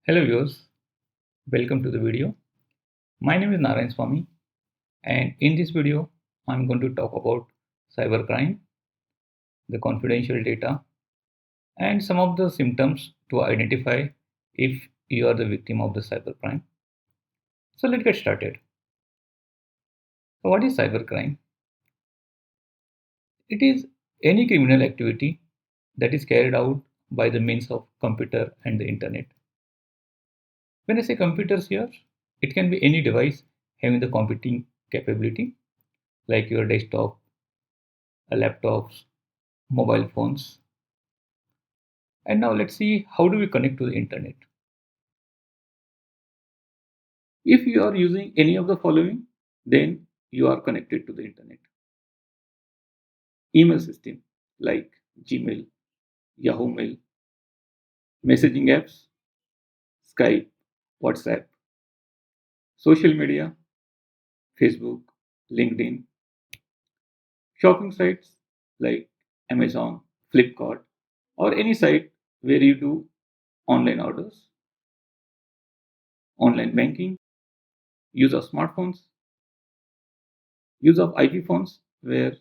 Hello viewers, welcome to the video. My name is Narayan Swami and in this video I'm going to talk about cybercrime, the confidential data and some of the symptoms to identify if you are the victim of the cybercrime. So let's get started. So what is cybercrime? It is any criminal activity that is carried out by the means of computer and the internet. When I say computers here, it can be any device having the computing capability like your desktop, laptops, mobile phones. And now let's see how do we connect to the internet. If you are using any of the following, then you are connected to the internet. Email system like Gmail, Yahoo Mail, messaging apps, Skype, WhatsApp, social media, Facebook, LinkedIn, shopping sites like Amazon, Flipkart, or any site where you do online orders, online banking, use of smartphones, use of IP phones where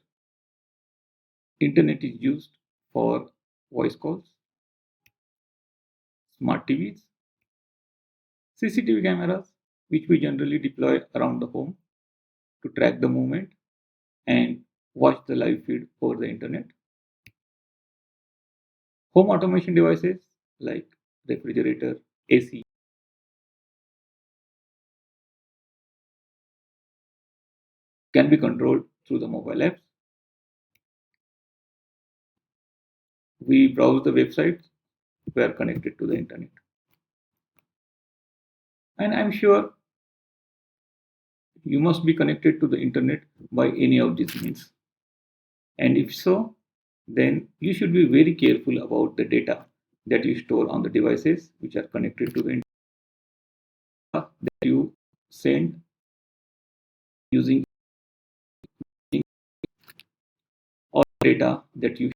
internet is used for voice calls, smart TVs, CCTV cameras, which we generally deploy around the home to track the movement and watch the live feed over the internet. Home automation devices like refrigerator, AC can be controlled through the mobile apps. We browse the websites, we are connected to the internet. And I'm sure you must be connected to the internet by any of these means. And if so, then you should be very careful about the data that you store on the devices which are connected to the internet that you send using or data that you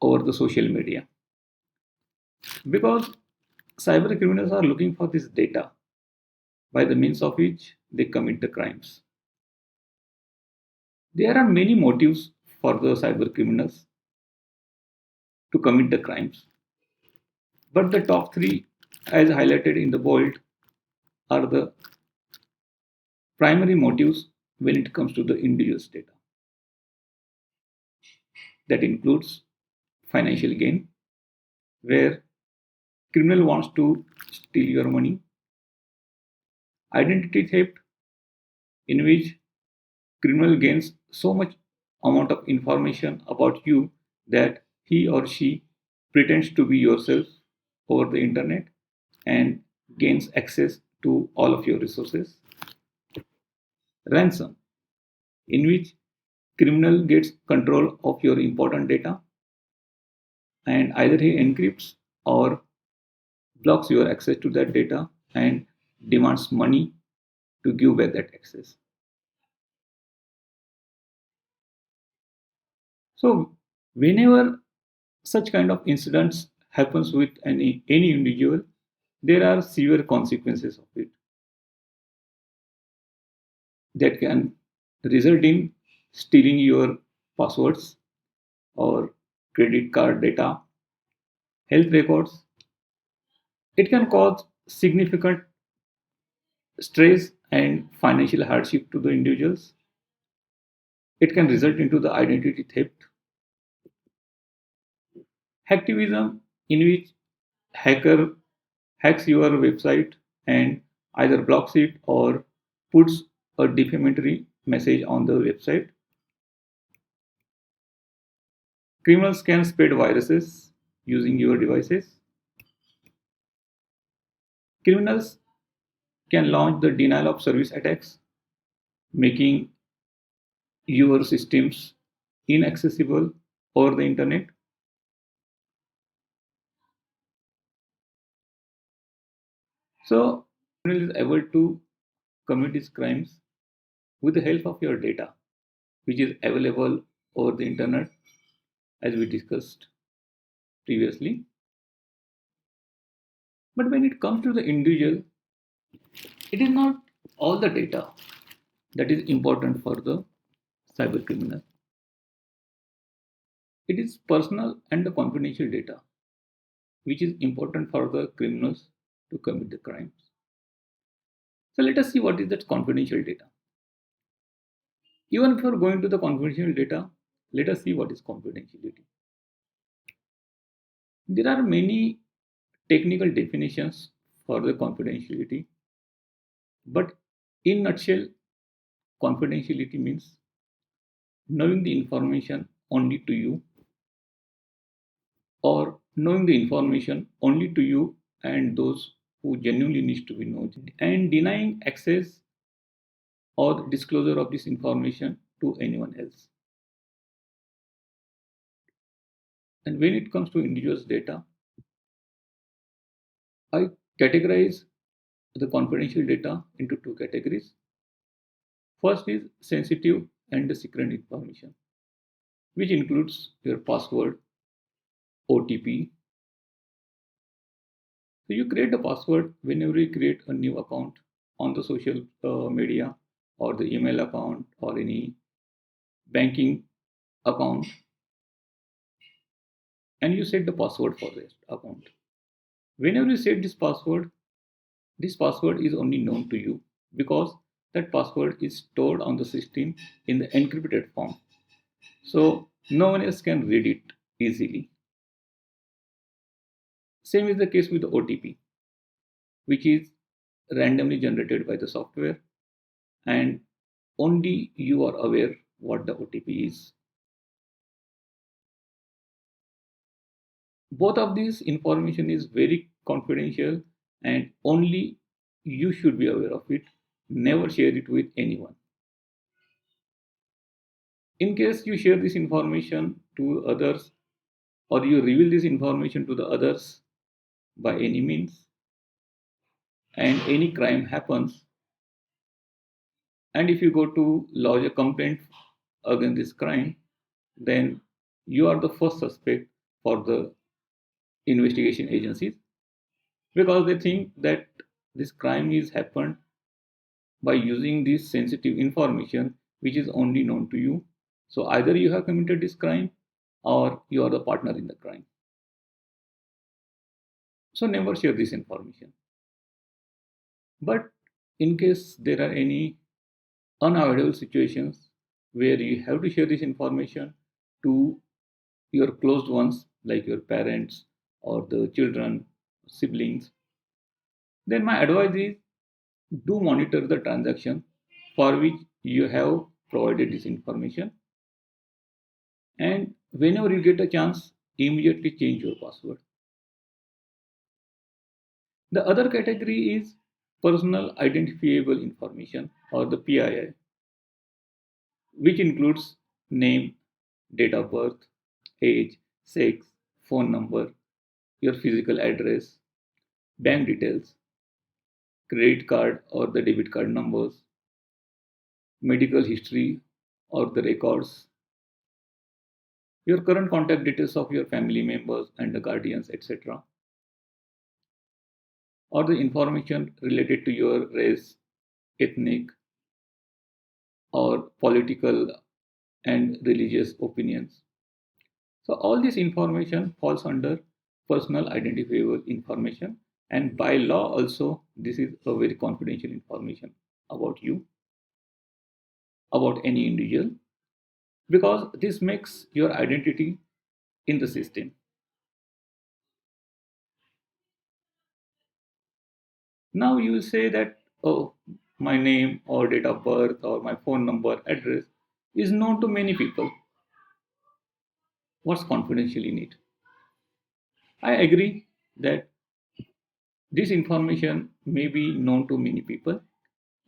over the social media. Because cyber criminals are looking for this data by the means of which they commit the crimes. There are many motives for the cyber criminals to commit the crimes. But the top three, as highlighted in the bold, are the primary motives when it comes to the individual's data. That includes financial gain, where criminal wants to steal your money, identity theft, in which criminal gains so much amount of information about you that he or she pretends to be yourself over the internet and gains access to all of your resources. Ransom, in which criminal gets control of your important data and either he encrypts or blocks your access to that data and demands money to give back that access. So whenever such kind of incidents happens with any individual, there are severe consequences of it that can result in stealing your passwords or credit card data, health records. It can cause significant stress and financial hardship to the individuals. It can result into the identity theft, hacktivism, in which hacker hacks your website and either blocks it or puts a defamatory message on the website. Criminals can spread viruses using your devices. Criminals can launch the denial of service attacks, making your systems inaccessible over the internet. So, criminal is able to commit these crimes with the help of your data, which is available over the internet, as we discussed previously. But when it comes to the individual, it is not all the data that is important for the cyber criminal. It is personal and the confidential data which is important for the criminals to commit the crimes. So let us see what is that confidential data. Even before going to the confidential data, let us see what is confidentiality. There are many technical definitions for the confidentiality, but in nutshell, confidentiality means knowing the information only to you, or knowing the information only to you and those who genuinely needs to be known, and denying access or disclosure of this information to anyone else. And when it comes to individuals' data, I categorize the confidential data into two categories. First is sensitive and the secret information, which includes your password, OTP. So you create a password whenever you create a new account on the social media or the email account or any banking account, and you set the password for this account. Whenever you set this password is only known to you because that password is stored on the system in the encrypted form. So no one else can read it easily. Same is the case with the OTP, which is randomly generated by the software, and only you are aware what the OTP is. Both of these information is very confidential and only you should be aware of it. Never share it with anyone. In case you share this information to others or you reveal this information to the others by any means and any crime happens, and if you go to lodge a complaint against this crime, then you are the first suspect for the investigation agencies because they think that this crime is happened by using this sensitive information which is only known to you. So either you have committed this crime or you are the partner in the crime. So never share this information. But in case there are any unavoidable situations where you have to share this information to your closed ones like your parents or the children, siblings, then my advice is do monitor the transaction for which you have provided this information, and whenever you get a chance, immediately change your password. The other category is personal identifiable information or the PII, which includes name, date of birth, age, sex, phone number, your physical address, bank details, credit card or the debit card numbers, medical history or the records, your current contact details of your family members and the guardians, etc., or the information related to your race, ethnic, or political and religious opinions. So all this information falls under personal identifiable information, and by law also this is a very confidential information about you, about any individual, because this makes your identity in the system. Now you will say that, oh, my name or date of birth or my phone number, address is known to many people. What's confidential in it? I agree that this information may be known to many people,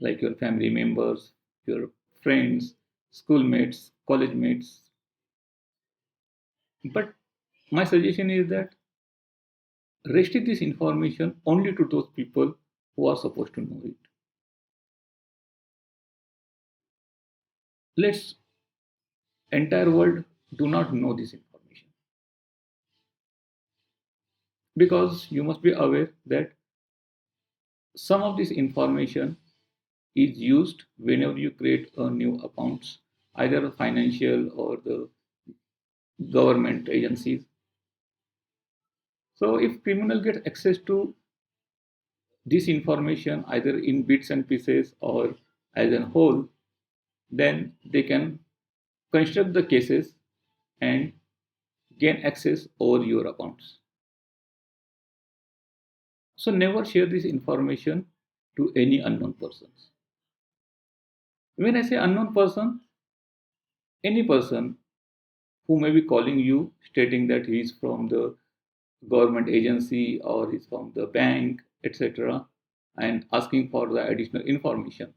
like your family members, your friends, schoolmates, college mates. But my suggestion is that restrict this information only to those people who are supposed to know it. Let's entire world do not know this information, because you must be aware that some of this information is used whenever you create a new accounts, either financial or the government agencies. So if criminal get access to this information either in bits and pieces or as a whole, then they can construct the cases and gain access over your accounts. So never share this information to any unknown persons. When I say unknown person, any person who may be calling you stating that he is from the government agency or he's from the bank, etc., and asking for the additional information.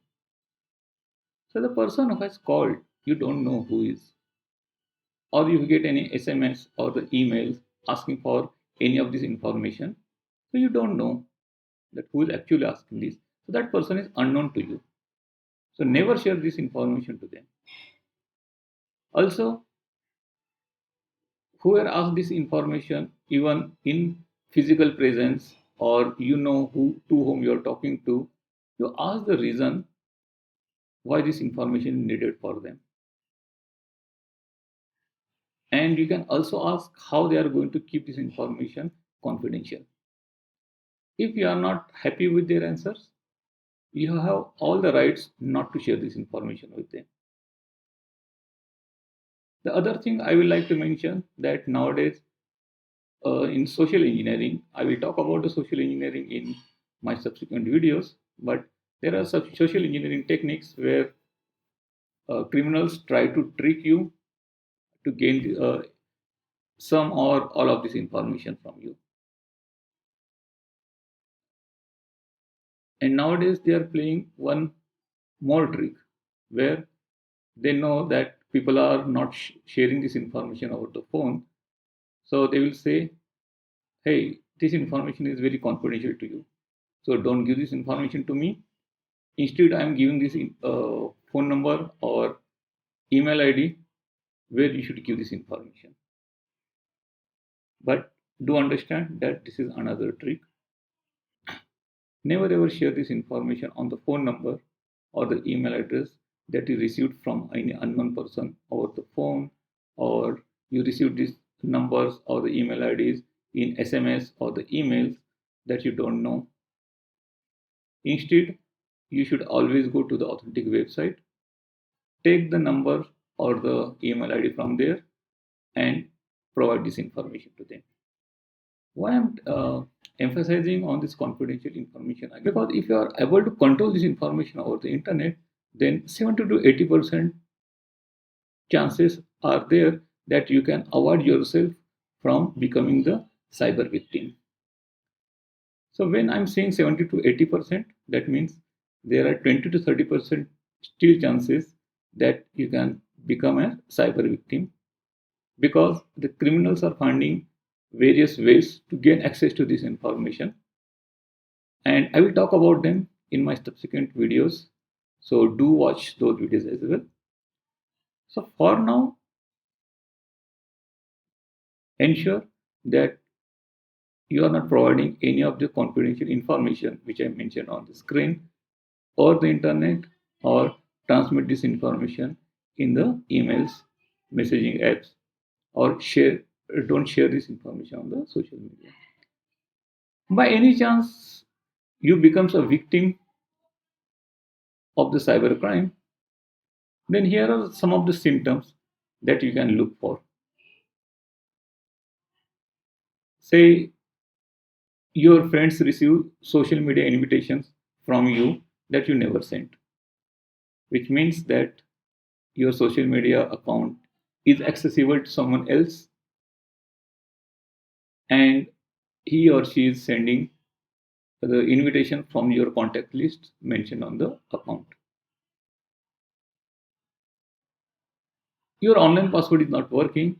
So the person who has called, you don't know who is, or you get any SMS or the emails asking for any of this information, so you don't know that who is actually asking this. So that person is unknown to you. So never share this information to them. Also, whoever asks this information, even in physical presence, or you know who to whom you are talking to, you ask the reason why this information is needed for them. And you can also ask how they are going to keep this information confidential. If you are not happy with their answers, you have all the rights not to share this information with them. The other thing I will like to mention that nowadays in social engineering, I will talk about the social engineering in my subsequent videos, but there are some social engineering techniques where criminals try to trick you to gain some or all of this information from you. And nowadays they are playing one more trick where they know that people are not sharing this information over the phone. So they will say, hey, this information is very confidential to you. So don't give this information to me. Instead, I am giving this phone number or email ID where you should give this information. But do understand that this is another trick. Never ever share this information on the phone number or the email address that you received from any unknown person over the phone, or you received these numbers or the email IDs in SMS or the emails that you don't know. Instead, you should always go to the authentic website, take the number or the email ID from there, and provide this information to them. Why I'm emphasizing on this confidential information? Because if you are able to control this information over the internet, then 70 to 80% chances are there that you can avoid yourself from becoming the cyber victim. So when I'm saying 70 to 80%, that means there are 20 to 30% still chances that you can become a cyber victim, because the criminals are finding various ways to gain access to this information, and I will talk about them in my subsequent videos, so do watch those videos as well. So for now, ensure that you are not providing any of the confidential information which I mentioned on the screen or the internet, or transmit this information in the emails, messaging apps, or don't share this information on the social media. By any chance you becomes a victim of the cyber crime, then here are some of the symptoms that you can look for. Say your friends receive social media invitations from you that you never sent, which means that your social media account is accessible to someone else and he or she is sending the invitation from your contact list mentioned on the account. Your online password is not working,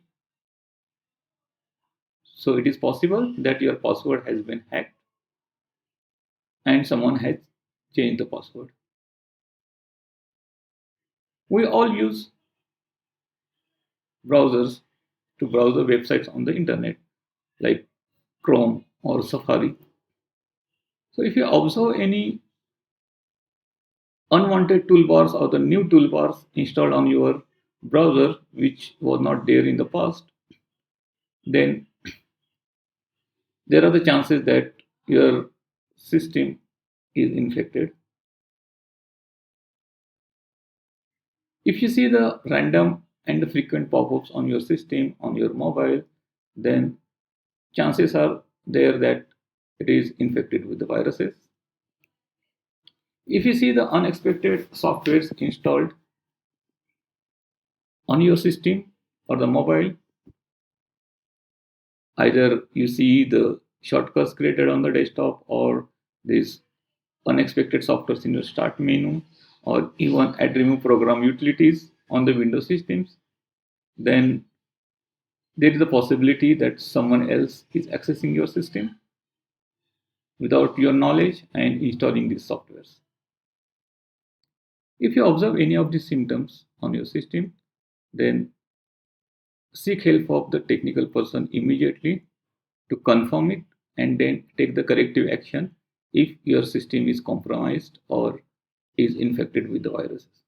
so it is possible that your password has been hacked and someone has changed the password. We all use browsers to browse the websites on the internet like Chrome or Safari. So if you observe any unwanted toolbars or the new toolbars installed on your browser which was not there in the past, then there are the chances that your system is infected. If you see the random and the frequent pop-ups on your system, on your mobile, then chances are there that it is infected with the viruses. If you see the unexpected softwares installed on your system or the mobile, either you see the shortcuts created on the desktop or these unexpected softwares in your start menu or even add remove program utilities on the Windows systems, then there is a possibility that someone else is accessing your system without your knowledge and installing these softwares. If you observe any of these symptoms on your system, then seek help of the technical person immediately to confirm it and then take the corrective action if your system is compromised or is infected with the viruses.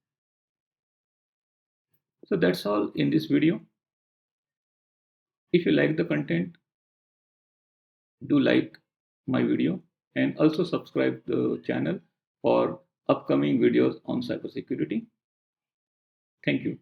So that's all in this video. If you like the content, do like my video and also subscribe the channel for upcoming videos on cybersecurity. Thank you.